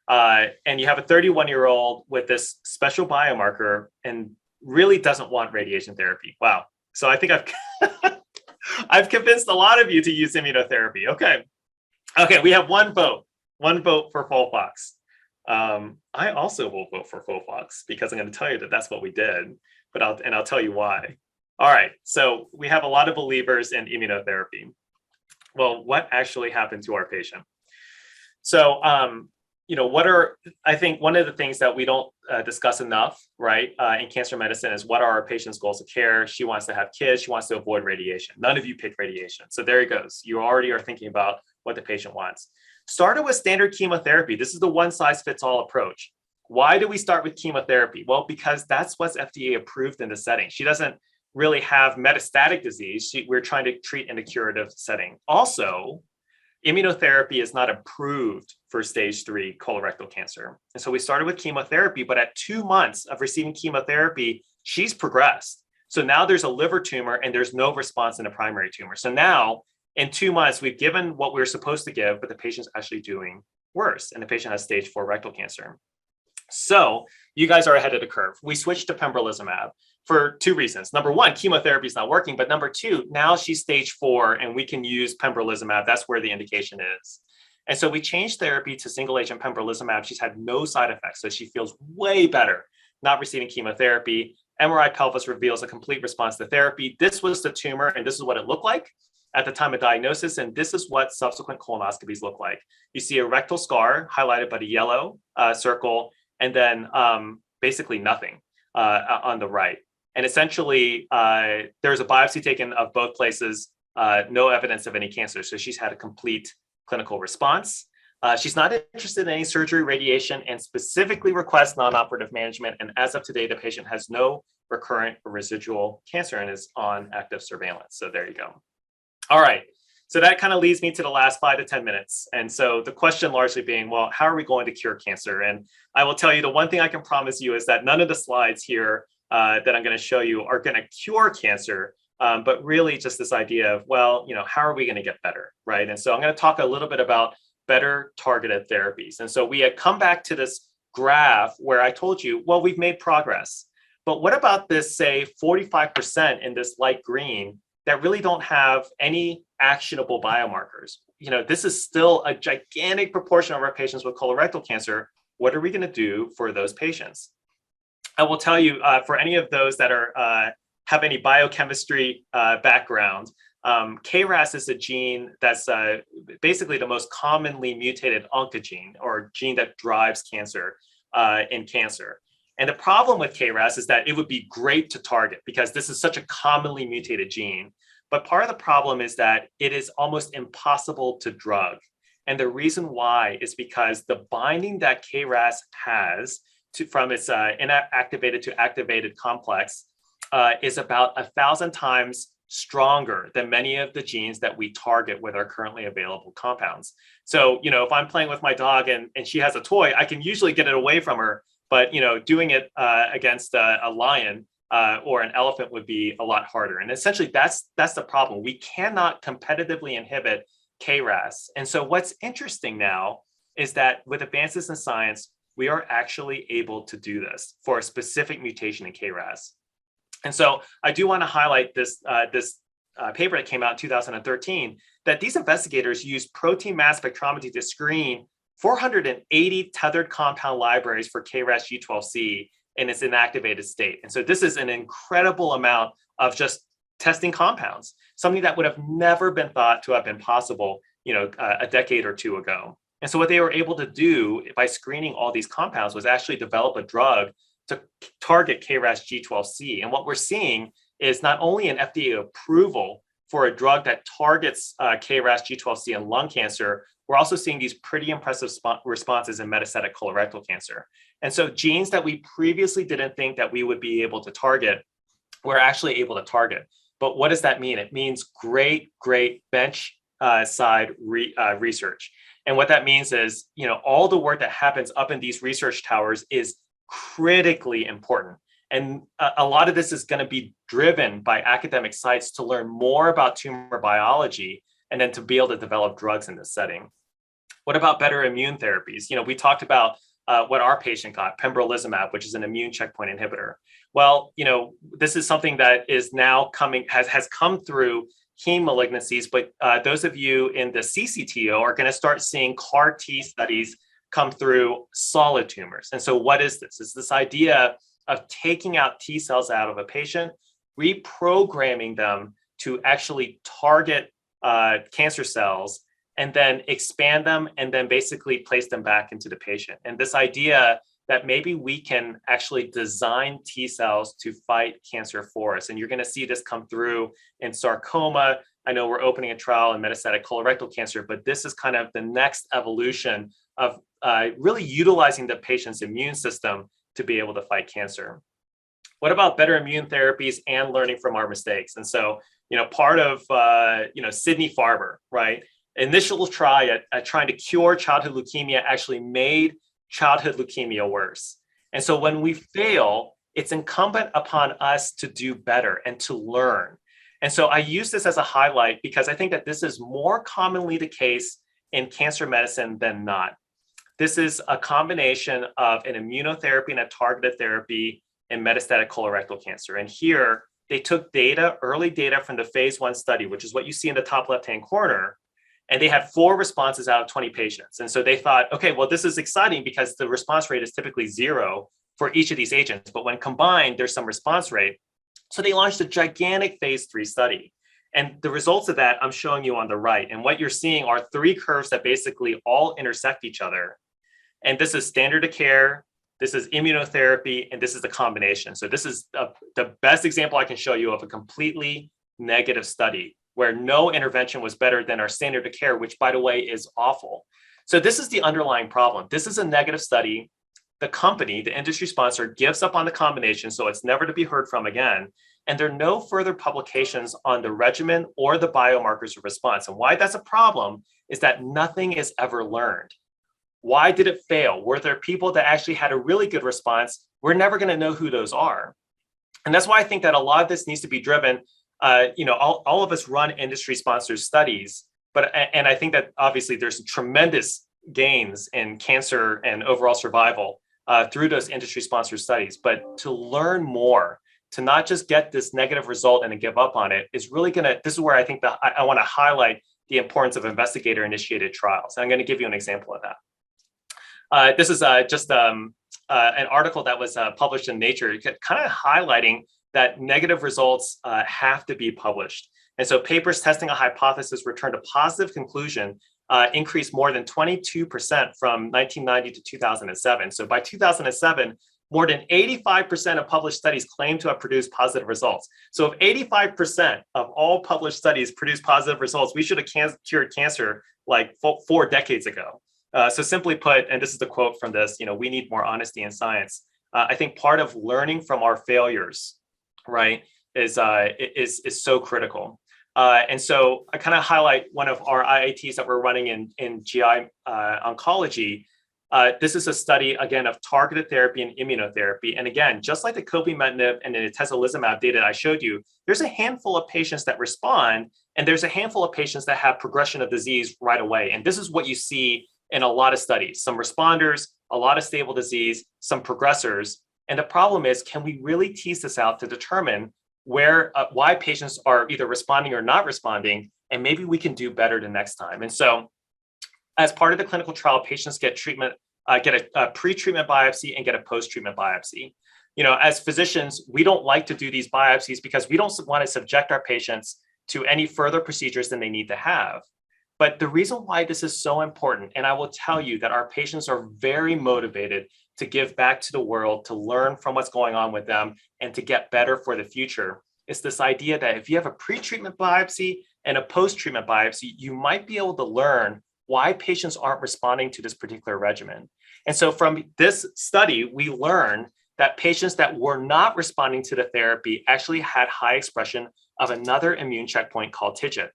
And you have a 31-year-old with this special biomarker and really doesn't want radiation therapy. Wow. So I think I've convinced a lot of you to use immunotherapy. Okay, we have one vote for FOLFOX. I also will vote for FOLFOX because I'm going to tell you that that's what we did, but I'll tell you why. All right, so we have a lot of believers in immunotherapy. Well, what actually happened to our patient? So, I think one of the things that we don't discuss enough, right, in cancer medicine is what are our patient's goals of care? She wants to have kids. She wants to avoid radiation. None of you picked radiation. So there it goes. You already are thinking about what the patient wants. Started with standard chemotherapy. This is the one size fits all approach. Why do we start with chemotherapy? Well, because that's what's FDA approved in the setting. She doesn't really have metastatic disease. We're trying to treat in a curative setting. Also, immunotherapy is not approved for stage 3 colorectal cancer. And so we started with chemotherapy, but at 2 months of receiving chemotherapy, she's progressed. So now there's a liver tumor and there's no response in a primary tumor. So now in 2 months, we've given what we were supposed to give, but the patient's actually doing worse. And the patient has stage 4 rectal cancer. So you guys are ahead of the curve. We switched to pembrolizumab for 2 reasons. Number 1, chemotherapy is not working. But number 2, now she's stage 4 and we can use pembrolizumab. That's where the indication is. And so we changed therapy to single agent pembrolizumab. She's had no side effects. So she feels way better not receiving chemotherapy. MRI pelvis reveals a complete response to therapy. This was the tumor, and this is what it looked like at the time of diagnosis. And this is what subsequent colonoscopies look like. You see a rectal scar highlighted by the yellow circle, and then basically nothing on the right. And essentially, there's a biopsy taken of both places, no evidence of any cancer. So she's had a complete clinical response. She's not interested in any surgery, radiation, and specifically requests non-operative management. And as of today, the patient has no recurrent or residual cancer and is on active surveillance. So there you go. All right. So that kind of leads me to the last 5 to 10 minutes. And so the question largely being, well, how are we going to cure cancer? And I will tell you, the one thing I can promise you is that none of the slides here that I'm going to show you are going to cure cancer, but really just this idea of, well, how are we going to get better, right? And so I'm going to talk a little bit about better targeted therapies. And so we had come back to this graph where I told you, well, we've made progress. But what about this, say, 45% in this light green that really don't have any actionable biomarkers? This is still a gigantic proportion of our patients with colorectal cancer. What are we going to do for those patients? I will tell you, for any of those that have any biochemistry background, KRAS is a gene that's basically the most commonly mutated oncogene, or gene that drives cancer in cancer. And the problem with KRAS is that it would be great to target because this is such a commonly mutated gene. But part of the problem is that it is almost impossible to drug. And the reason why is because the binding that KRAS has from its inactivated to activated complex is about 1,000 times stronger than many of the genes that we target with our currently available compounds. So, if I'm playing with my dog and she has a toy, I can usually get it away from her. But, doing it against a lion or an elephant would be a lot harder. And essentially, that's the problem. We cannot competitively inhibit KRAS. And so what's interesting now is that with advances in science, we are actually able to do this for a specific mutation in KRAS. And so I do want to highlight this paper that came out in 2013, that these investigators used protein mass spectrometry to screen 480 tethered compound libraries for KRAS G12C in its inactivated state. And so this is an incredible amount of just testing compounds, something that would have never been thought to have been possible, a decade or 2 ago. And so what they were able to do by screening all these compounds was actually develop a drug to target KRAS G12C. And what we're seeing is not only an FDA approval for a drug that targets KRAS G12C in lung cancer, we're also seeing these pretty impressive responses in metastatic colorectal cancer. And so genes that we previously didn't think that we would be able to target, we're actually able to target. But what does that mean? It means great bench side research. And what that means is, all the work that happens up in these research towers is critically important. And a lot of this is going to be driven by academic sites to learn more about tumor biology and then to be able to develop drugs in this setting. What about better immune therapies? We talked about what our patient got, pembrolizumab, which is an immune checkpoint inhibitor. Well, this is something that is now has come through heme malignancies, but those of you in the CCTO are going to start seeing CAR T studies come through solid tumors. And so what is this? It's this idea of taking out T cells out of a patient, reprogramming them to actually target cancer cells, and then expand them, and then basically place them back into the patient. And this idea that maybe we can actually design T cells to fight cancer for us. And you're going to see this come through in sarcoma. I know we're opening a trial in metastatic colorectal cancer, but this is kind of the next evolution of really utilizing the patient's immune system to be able to fight cancer. What about better immune therapies and learning from our mistakes? And so, part of, Sidney Farber, right? Initial try at trying to cure childhood leukemia actually made childhood leukemia worse. And so when we fail, it's incumbent upon us to do better and to learn. And so I use this as a highlight because I think that this is more commonly the case in cancer medicine than not. This is a combination of an immunotherapy and a targeted therapy in metastatic colorectal cancer. And here they took data, early data from the phase 1 study, which is what you see in the top left-hand corner, and they had 4 responses out of 20 patients. And so they thought, okay, well, this is exciting because the response rate is typically 0 for each of these agents, but when combined, there's some response rate. So they launched a gigantic phase 3 study. And the results of that I'm showing you on the right. And what you're seeing are 3 curves that basically all intersect each other. And this is standard of care, this is immunotherapy, and this is the combination. So this is the best example I can show you of a completely negative study where no intervention was better than our standard of care, which, by the way, is awful. So this is the underlying problem. This is a negative study. The company, the industry sponsor, gives up on the combination, so it's never to be heard from again. And there are no further publications on the regimen or the biomarkers of response. And why that's a problem is that nothing is ever learned. Why did it fail? Were there people that actually had a really good response? We're never going to know who those are. And that's why I think that a lot of this needs to be driven. All of us run industry-sponsored studies, and I think that obviously there's tremendous gains in cancer and overall survival through those industry-sponsored studies. But to learn more, to not just get this negative result and then give up on it, is really going to. This is where I think that I want to highlight the importance of investigator-initiated trials. And I'm going to give you an example of that. This is just an article that was published in Nature, kind of highlighting that negative results have to be published. And so papers testing a hypothesis returned a positive conclusion, increased more than 22% from 1990 to 2007. So by 2007, more than 85% of published studies claim to have produced positive results. So if 85% of all published studies produce positive results, we should have cured cancer like 4 decades ago. So simply put, and this is the quote from this, we need more honesty in science. I think part of learning from our failures, right, is so critical. And so I kind of highlight one of our IITs that we're running in GI oncology. This is a study, again, of targeted therapy and immunotherapy. And again, just like the cobimetinib and the atezolizumab data I showed you, there's a handful of patients that respond, and there's a handful of patients that have progression of disease right away. And this is what you see in a lot of studies, some responders, a lot of stable disease, some progressors. And the problem is, can we really tease this out to determine why patients are either responding or not responding? And maybe we can do better the next time. And so as part of the clinical trial, patients get treatment, get a pre-treatment biopsy and get a post-treatment biopsy. As physicians, we don't like to do these biopsies because we don't want to subject our patients to any further procedures than they need to have. But the reason why this is so important, and I will tell you that our patients are very motivated to give back to the world, to learn from what's going on with them, and to get better for the future, is this idea that if you have a pre-treatment biopsy and a post-treatment biopsy, you might be able to learn why patients aren't responding to this particular regimen. And so from this study, we learned that patients that were not responding to the therapy actually had high expression of another immune checkpoint called TIGIT.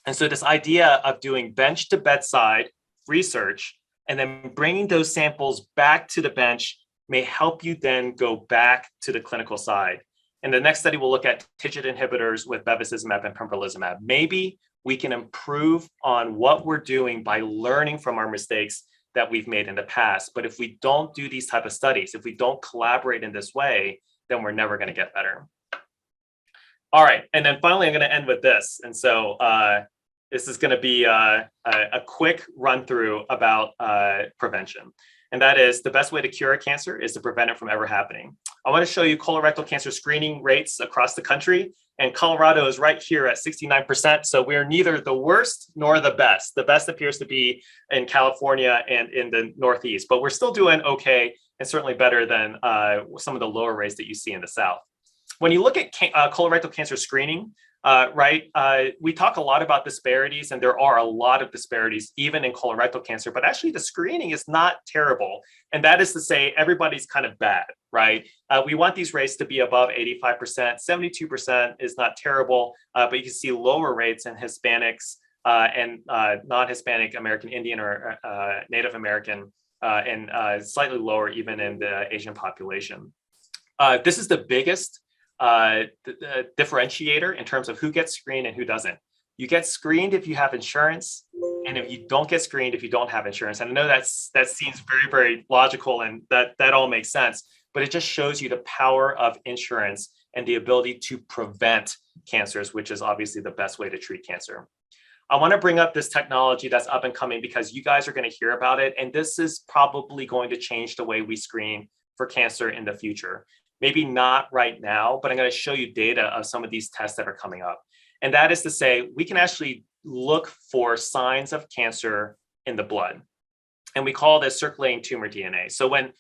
And so this idea of doing bench to bedside research and then bringing those samples back to the bench may help you then go back to the clinical side. And the next study will look at TIGIT inhibitors with bevacizumab and pembrolizumab. Maybe we can improve on what we're doing by learning from our mistakes that we've made in the past. But if we don't do these type of studies, if we don't collaborate in this way, then we're never going to get better. All right. And then finally, I'm going to end with this. And so this is going to be a quick run through about prevention. And that is, the best way to cure a cancer is to prevent it from ever happening. I want to show you colorectal cancer screening rates across the country. And Colorado is right here at 69%. So we're neither the worst nor the best. The best appears to be in California and in the Northeast, but we're still doing okay and certainly better than some of the lower rates that you see in the South. When you look at colorectal cancer screening, we talk a lot about disparities, and there are a lot of disparities even in colorectal cancer, but actually the screening is not terrible. And that is to say, everybody's kind of bad, right? We want these rates to be above 85%, 72% is not terrible, but you can see lower rates in Hispanics and non-Hispanic American Indian or Native American, and slightly lower even in the Asian population. This is the biggest differentiator in terms of who gets screened and who doesn't. You get screened if you have insurance, and if you don't get screened if you don't have insurance. And I know that seems very, very logical, and that all makes sense, but it just shows you the power of insurance and the ability to prevent cancers, which is obviously the best way to treat cancer. I want to bring up this technology that's up and coming because you guys are going to hear about it, and this is probably going to change the way we screen for cancer in the future. Maybe not right now, but I'm going to show you data of some of these tests that are coming up. And that is to say, we can actually look for signs of cancer in the blood. And we call this circulating tumor DNA. So when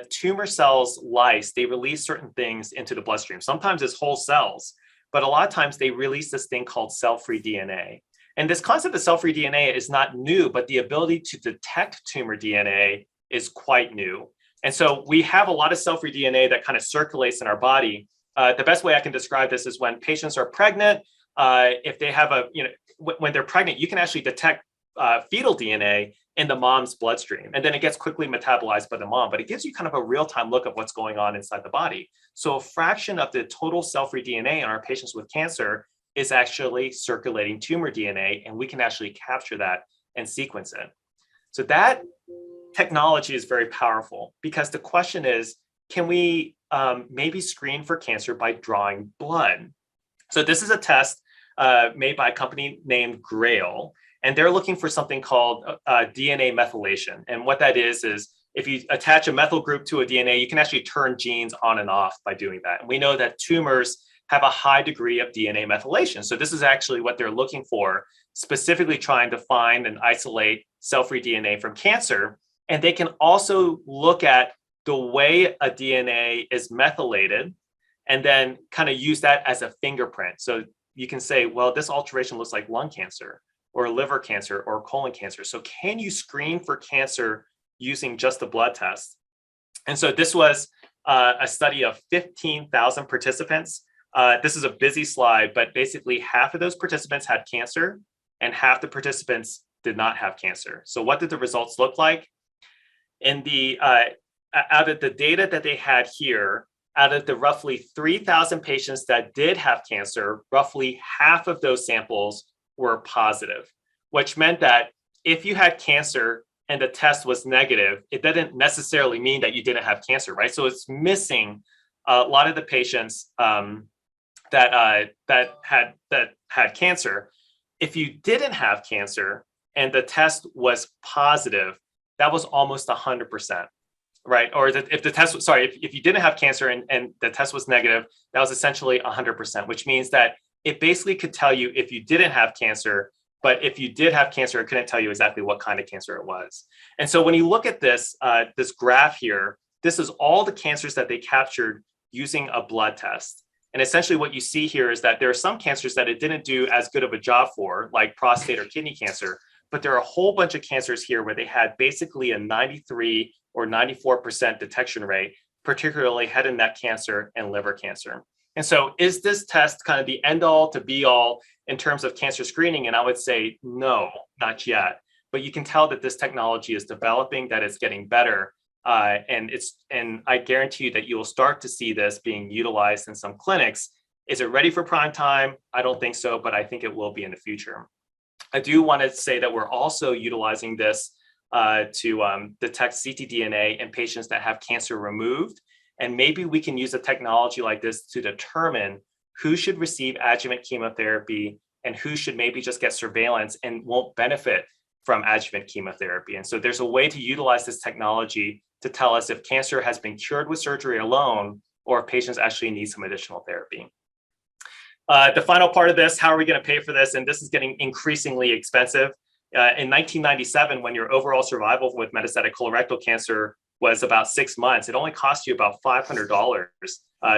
tumor cells lyse, they release certain things into the bloodstream. Sometimes it's whole cells, but a lot of times they release this thing called cell-free DNA. And this concept of cell-free DNA is not new, but the ability to detect tumor DNA is quite new. And so we have a lot of cell-free DNA that kind of circulates in our body. The best way I can describe this is when patients are pregnant, if they have when they're pregnant, you can actually detect fetal DNA in the mom's bloodstream, and then it gets quickly metabolized by the mom, but it gives you kind of a real-time look of what's going on inside the body. So a fraction of the total cell-free DNA in our patients with cancer is actually circulating tumor DNA, and we can actually capture that and sequence it. So that technology is very powerful because the question is, can we maybe screen for cancer by drawing blood? So this is a test made by a company named Grail, and they're looking for something called DNA methylation. And what that is if you attach a methyl group to a DNA, you can actually turn genes on and off by doing that. And we know that tumors have a high degree of DNA methylation. So this is actually what they're looking for, specifically trying to find and isolate cell-free DNA from cancer. And they can also look at the way a DNA is methylated and then kind of use that as a fingerprint. So you can say, well, this alteration looks like lung cancer or liver cancer or colon cancer. So can you screen for cancer using just a blood test? And so this was a study of 15,000 participants. This is a busy slide, but basically half of those participants had cancer and half the participants did not have cancer. So what did the results look like? In the out of the data that they had here, out of the roughly 3,000 patients that did have cancer, roughly half of those samples were positive, which meant that if you had cancer and the test was negative, it didn't necessarily mean that you didn't have cancer, right? So it's missing a lot of the patients that had cancer. If you didn't have cancer and the test was positive, that was almost 100%. Right? Or if the test was, if you didn't have cancer and the test was negative, that was essentially 100%, which means that it basically could tell you if you didn't have cancer, but if you did have cancer, it couldn't tell you exactly what kind of cancer it was. And so when you look at this graph here, this is all the cancers that they captured using a blood test. And essentially what you see here is that there are some cancers that it didn't do as good of a job for, like prostate or kidney cancer, but there are a whole bunch of cancers here where they had basically a 93 or 94% detection rate, particularly head and neck cancer and liver cancer. And so is this test kind of the end all to be all in terms of cancer screening? And I would say, no, not yet. But you can tell that this technology is developing, that it's getting better. And I guarantee you that you will start to see this being utilized in some clinics. Is it ready for prime time? I don't think so, but I think it will be in the future. I do want to say that we're also utilizing this to detect ctDNA in patients that have cancer removed. And maybe we can use a technology like this to determine who should receive adjuvant chemotherapy and who should maybe just get surveillance and won't benefit from adjuvant chemotherapy. And so there's a way to utilize this technology to tell us if cancer has been cured with surgery alone or if patients actually need some additional therapy. The final part of this, how are we going to pay for this? And this is getting increasingly expensive. In 1997, when your overall survival with metastatic colorectal cancer was about 6 months, it only cost you about $500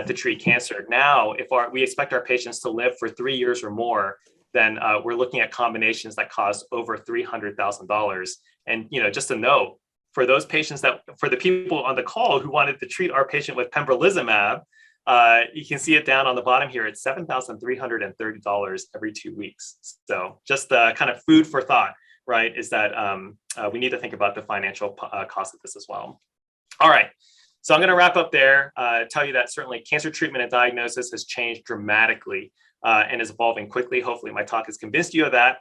to treat cancer. Now, if we expect our patients to live for 3 years or more, then we're looking at combinations that cost over $300,000. And just a note, for those patients for the people on the call who wanted to treat our patient with pembrolizumab, you can see it down on the bottom here. It's $7,330 every 2 weeks. So just kind of food for thought, right? Is that we need to think about the financial cost of this as well. All right. So I'm going to wrap up there, tell you that certainly cancer treatment and diagnosis has changed dramatically and is evolving quickly. Hopefully my talk has convinced you of that.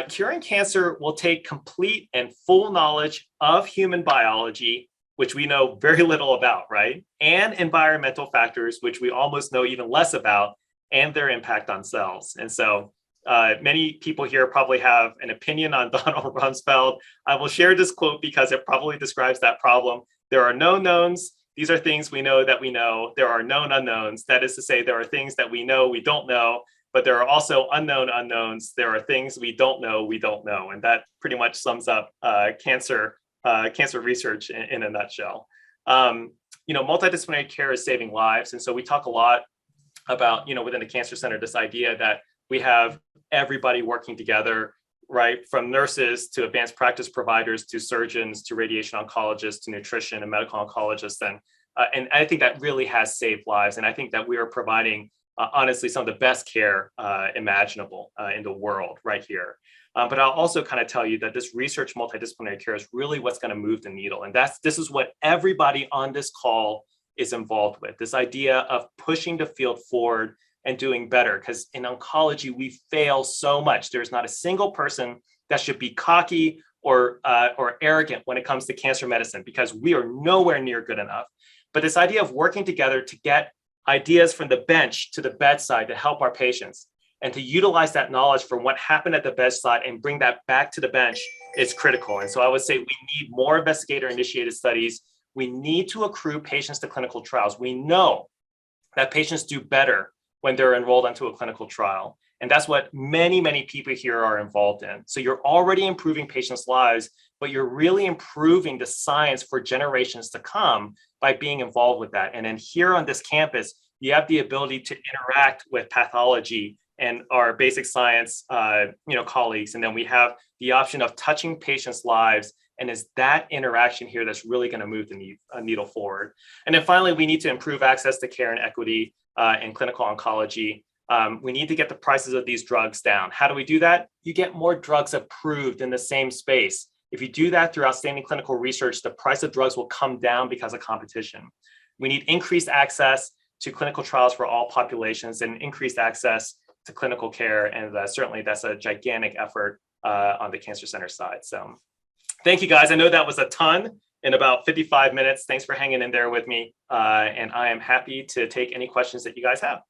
Curing cancer will take complete and full knowledge of human biology, which we know very little about, right? And environmental factors, which we almost know even less about, and their impact on cells. And so many people here probably have an opinion on Donald Rumsfeld. I will share this quote because it probably describes that problem. There are known knowns. These are things we know that we know. There are known unknowns. That is to say, there are things that we know we don't know, but there are also unknown unknowns. There are things we don't know. And that pretty much sums up cancer research in a nutshell. Multidisciplinary care is saving lives. And so we talk a lot about, within the Cancer Center, this idea that we have everybody working together, right? From nurses to advanced practice providers, to surgeons, to radiation oncologists, to nutrition and medical oncologists. And I think that really has saved lives. And I think that we are providing, honestly, some of the best care imaginable in the world right here. But I'll also kind of tell you that this research multidisciplinary care is really what's going to move the needle. And this is what everybody on this call is involved with, this idea of pushing the field forward and doing better. Because in oncology, we fail so much. There's not a single person that should be cocky or arrogant when it comes to cancer medicine, because we are nowhere near good enough. But this idea of working together to get ideas from the bench to the bedside to help our patients and to utilize that knowledge from what happened at the bedside and bring that back to the bench is critical. And so I would say we need more investigator-initiated studies. We need to accrue patients to clinical trials. We know that patients do better when they're enrolled onto a clinical trial. And that's what many, many people here are involved in. So you're already improving patients' lives, but you're really improving the science for generations to come by being involved with that. And then here on this campus, you have the ability to interact with pathology and our basic science colleagues. And then we have the option of touching patients' lives. And it's that interaction here that's really going to move the needle forward. And then finally, we need to improve access to care and equity in clinical oncology. We need to get the prices of these drugs down. How do we do that? You get more drugs approved in the same space. If you do that through outstanding clinical research, the price of drugs will come down because of competition. We need increased access to clinical trials for all populations and increased access to clinical care. And certainly that's a gigantic effort on the Cancer Center side. So thank you, guys. I know that was a ton in about 55 minutes. Thanks for hanging in there with me. And I am happy to take any questions that you guys have.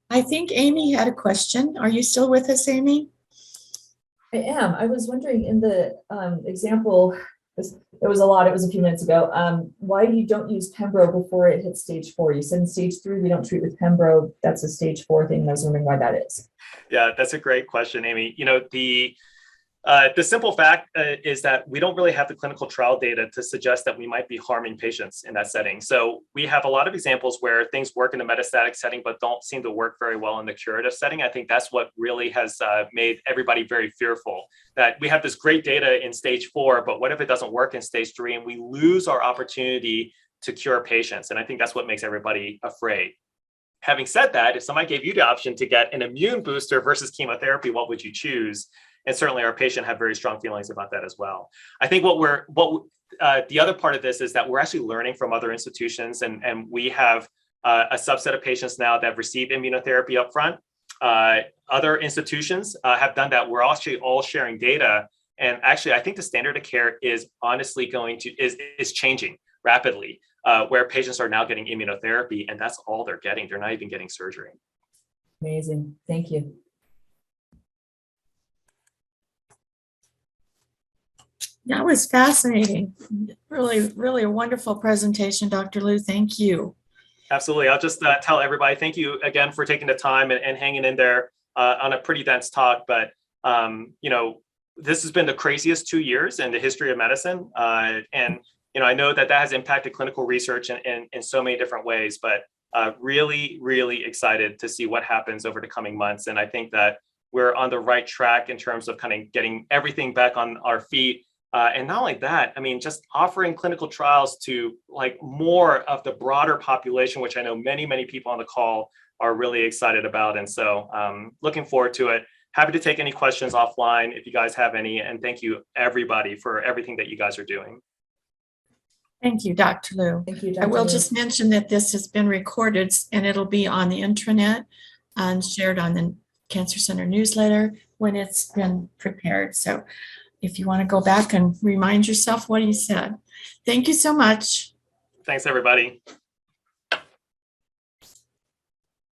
I think Amy had a question. Are you still with us, Amy? I am. I was wondering in the example, it was a few minutes ago, why you don't use Pembro before it hits stage 4? You said in stage 3, we don't treat with Pembro. That's a stage 4 thing. I was wondering why that is. Yeah, that's a great question, Amy. The simple fact is that we don't really have the clinical trial data to suggest that we might be harming patients in that setting. So we have a lot of examples where things work in the metastatic setting, but don't seem to work very well in the curative setting. I think that's what really has made everybody very fearful, that we have this great data in stage 4, but what if it doesn't work in stage 3 and we lose our opportunity to cure patients? And I think that's what makes everybody afraid. Having said that, if somebody gave you the option to get an immune booster versus chemotherapy, what would you choose? And certainly our patient had very strong feelings about that as well. I think the other part of this is that we're actually learning from other institutions, and we have a subset of patients now that have received immunotherapy up front. Other institutions have done that. We're actually all sharing data. And actually, I think the standard of care is honestly is changing rapidly, where patients are now getting immunotherapy, and that's all they're getting. They're not even getting surgery. Amazing. Thank you. That was fascinating. Really, really a wonderful presentation, Dr. Lieu. Thank you. Absolutely. I'll just tell everybody, thank you again for taking the time and hanging in there on a pretty dense talk. But, this has been the craziest 2 years in the history of medicine. And I know that has impacted clinical research in so many different ways, but really, really excited to see what happens over the coming months. And I think that we're on the right track in terms of kind of getting everything back on our feet. And not only that, I mean, just offering clinical trials to more of the broader population, which I know many, many people on the call are really excited about. And so looking forward to it. happy to take any questions offline if you guys have any. And thank you everybody for everything that you guys are doing. Thank you, Dr. Lieu. Thank you, I Dr. will Lieu. just mention that this has been recorded and it'll be on the intranet and shared on the Cancer Center newsletter when it's been prepared. So if you want to go back and remind yourself what he said. Thank you so much. Thanks, everybody.